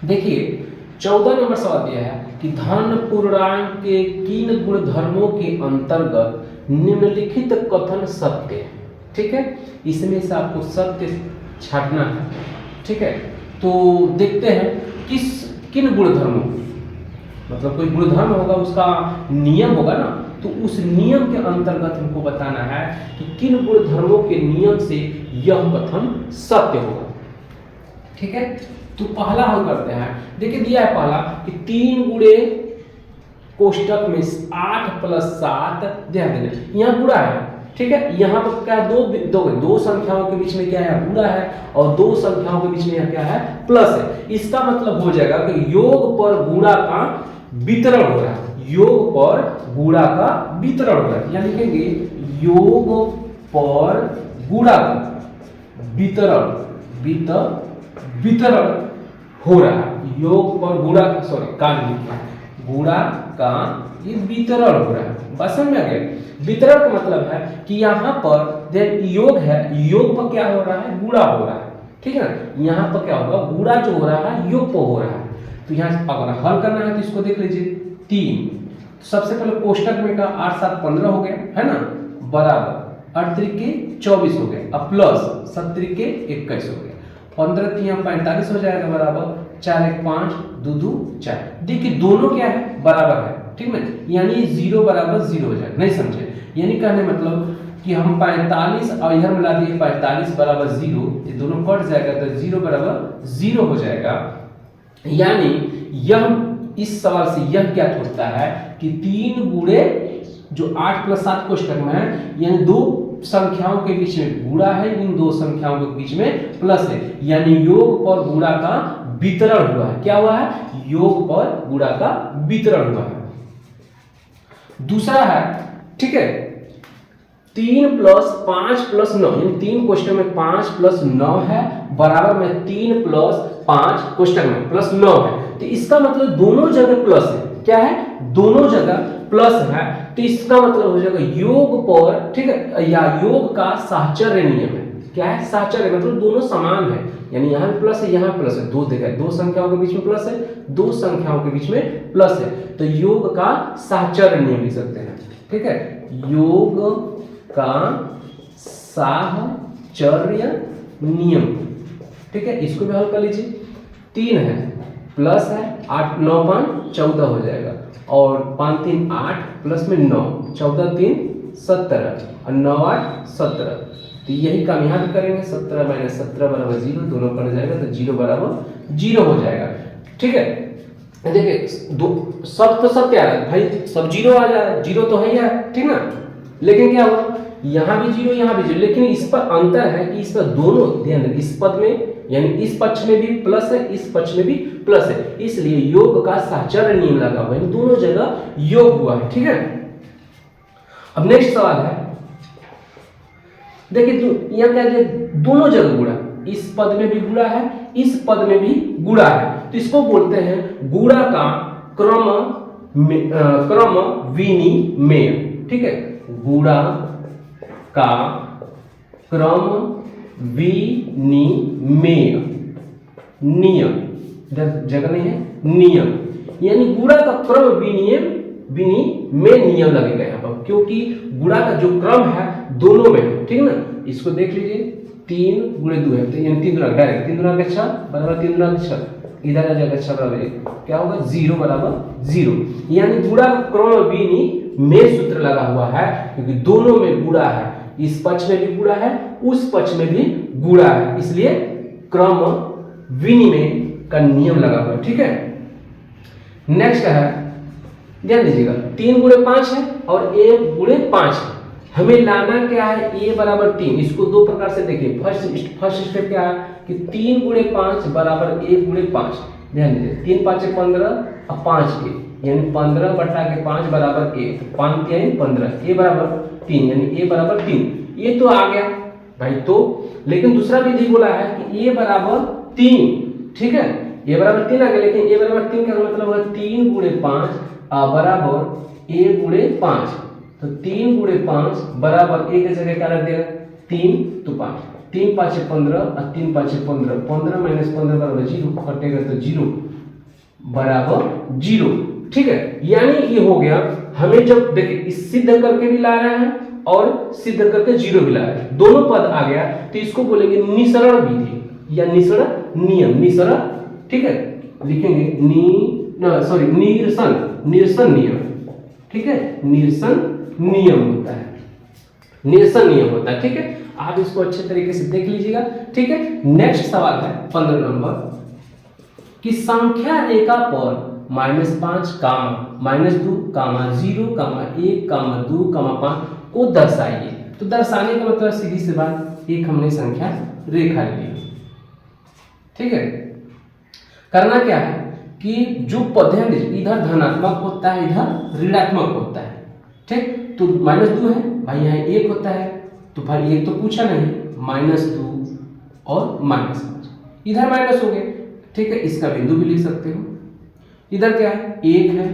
देखिए 14 नंबर सवाल दिया है कि धन पूर्णांक के किन गुणधर्मों के अंतर्गत निम्नलिखित कथन सत्य है। ठीक है, इसमें से आपको सत्य छांटना है। ठीक है, तो देखते हैं किन गुणधर्मों, मतलब कोई गुणधर्म होगा, उसका नियम होगा ना, तो उस नियम के अंतर्गत हमको बताना है कि किन गुणधर्मों के नियम से यह कथन सत्य होगा। ठीक है, तो पहला हम करते हैं। देखिए दिया है पहला कि 3 गुणे कोष्टक में 8 + 7, ध्यान देना यहाँ गुणा है। ठीक है, यहाँ पर क्या है, दो संख्याओं के बीच में क्या है, गुणा है, और दो संख्याओं के बीच में यह क्या है, प्लस है। इसका मतलब हो जाएगा कि योग पर गुणा का वितरण हो रहा है, योग पर गुणा का वितरण हो रहा है। यहाँ लिखेंगे योग पर गुणा का वितरण वितरण हो रहा है, योग पर गुणा गुणा का ये वितरण हो रहा है। बात समझ में आ गया। वितरण का मतलब है कि यहाँ पर योग है, योग पर क्या हो रहा है, गुणा हो रहा है। ठीक है, यहाँ पर क्या होगा, गुणा जो हो रहा है योग पर हो रहा है। तो यहाँ अगर हल करना है तो इसको देख लीजिए 3, सबसे पहले कोष्टक में का 8 7 15 हो गया है ना, बराबर 8 त्रिके 24 हो गया, अब प्लस 7 त्रिके 21 हो गया, 15 3 45 हो जाएगा, बराबर 4 1 5 2 2 4। देखिए दोनों क्या है, बराबर है। ठीक है, यानी 0 बराबर 0 हो जाएगा। नहीं समझे, यानी कहने मतलब कि हम 45 और इधर मिला दिए 45 बराबर 0, ये दोनों कट जाएगा तो 0 बराबर 0 हो जाएगा। यानी यह इस सवाल से यह क्या होता है कि 3 गुणे जो 8 + 7 कोष्टक में है, यानी दो संख्याओं के बीच में गुणा है, इन दो संख्याओं के बीच में प्लस है, यानी योग पर गुणा का वितरण हुआ है। क्या हुआ है, योग पर गुणा का वितरण हुआ है। दूसरा है, ठीक है, 3 + 5 + 9, यानी 3 कोष्टक में 5 + 9 है, बराबर में 3 + 5 कोष्टक में प्लस 9 है। तो इसका मतलब दोनों जगह प्लस है। क्या है, दोनों जगह प्लस है, तो इसका मतलब हो जाएगा योग पर, ठीक है, या योग का साहचर्य नियम है। क्या है, साहचर्य मतलब दोनों समान है, यानी यहाँ भी प्लस है, यहाँ प्लस है, दो संख्याओं के बीच में प्लस है, दो संख्याओं के बीच में प्लस है, तो योग का साहचर्य नियम लिख सकते हैं। ठीक है, योग का साहचर्य नियम। ठीक है, इसको भी हल कर लीजिए। 3 है, प्लस है, 8 9 5 14 हो जाएगा, और 5 3 8 प्लस में 9, 14 3 17 और 9 8 17। तो यही काम यहाँ भी करेंगे, 17 - 17 बराबर 0, दोनों कट जाएगा तो 0 बराबर 0 हो जाएगा। ठीक है, देखिए सब तो सब क्या है भाई, सब 0 आ जाए, 0 तो है ही है, ठीक ना, लेकिन क्या हुआ, यहाँ भी 0 यहाँ भी 0, लेकिन इस पर अंतर है कि इस पर दोनों, ध्यान दें, इस पद में यानी इस पक्ष में भी प्लस है, इस पक्ष में भी प्लस है, इसलिए योग का साहचर्य नियम लगा हुआ है, दोनों जगह योग हुआ है। ठीक है, अब नेक्स्ट सवाल है, देखिए यह क्या है, दोनों जगह गुणा, इस पद में भी गुणा है, इस पद में भी गुणा है, तो इसको बोलते हैं गुणा का क्रम विनिमेय। ठीक है, गुणा का क्रम विनिमेय नियम, जगह नहीं है, नियम, यानी गुणा का क्रम विनिमेय नियम लगेगा यहाँ पर, क्योंकि गुणा का जो क्रम है दोनों में है। ठीक है ना, इसको देख लीजिए, 3 × 2 है, तो यानी 3 दूना डायरेक्ट 3 दूना 6 बराबर 3 दूना 6, इधर आ जाएगा 6 बराबर 1, क्या होगा 0 बराबर 0, यानी गुणा का क्रम विनिमेय सूत्र लगा हुआ है, क्योंकि दोनों में गुणा है, इस पक्ष में भी गुणा है, उस पक्ष में भी गुणा है, इसलिए क्रम विनिमेय का नियम लगा हुआ है। ठीक है, नेक्स्ट है, ध्यान दीजिएगा, 3 × 5 है और 1 × 5 है, हमें लाना क्या है, a बराबर 3। इसको दो प्रकार से देखिए, फर्स्ट स्टेप क्या है कि 3 × 5 बराबर 1 × 5, ध्यान दीजिए, 3 5 15 और 5 a, यानी 15 बटा के 5 बराबर a, 5 3 15, a बराबर 3, यानी a बराबर 3, ये तो आ गया भाई। तो लेकिन दूसरा विधि बोला है कि a बराबर 3, ठीक है, a बराबर 3 आ गया, लेकिन a बराबर 3 का मतलब होगा 3 × 5 बराबर a × 5, तो 3 × 5 बराबर a की जगह क्या रख देगा 3 तो 5, 3 5 15 और 3 5 15, 15 - 15 बराबर 0, कटेगा तो 0, बराबर 0। ठीक है, यानी ये हो गया, हमें जब देखिए इस सिद्ध करके भी ला रहे हैं और सिद्ध करके 0 भी ला रहे हैं, दोनों पद आ गया, तो इसको बोलेंगे निसरण विधि या निसरण नियम। निसरण, ठीक है, लिखेंगे निरसन नियम। ठीक है, निरसन नियम होता है, निरसन नियम होता है। ठीक है, आप इसको अच्छे तरीके से देख लीजिएगा। ठीक है, नेक्स्ट सवाल है 15 नंबर कि संख्या रेखा पर -5 कामा -2 कामा 0 कामा 1 कामा 2 कामा 5 को दर्शाइए। तो दर्शाने का मतलब सीधी सी बात, एक हमने संख्या रेखा ली। ठीक है, करना क्या है कि जो पद इधर धनात्मक होता है, इधर ऋणात्मक होता है। ठीक, तो -2 है भाई, यहाँ 1 होता है, तो भाई 1 तो पूछा नहीं, -2 और -5, इधर माइनस हो गए। ठीक है, इसका बिंदु भी लिख सकते हो। इधर क्या है, 1 है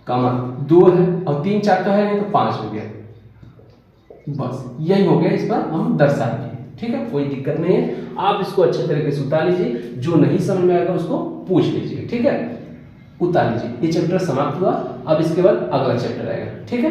कामा 2 है और 3 4 तो है नहीं, तो 5 हो गया। बस यही हो गया, इस पर हम दर्शा दिए। ठीक है, कोई दिक्कत नहीं है, आप इसको अच्छे तरीके से उतार लीजिए, जो नहीं समझ में आएगा उसको पूछ लीजिए। ठीक है, उतार लीजिए। ये चैप्टर समाप्त हुआ, अब इसके बाद अगला चैप्टर आएगा। ठीक है।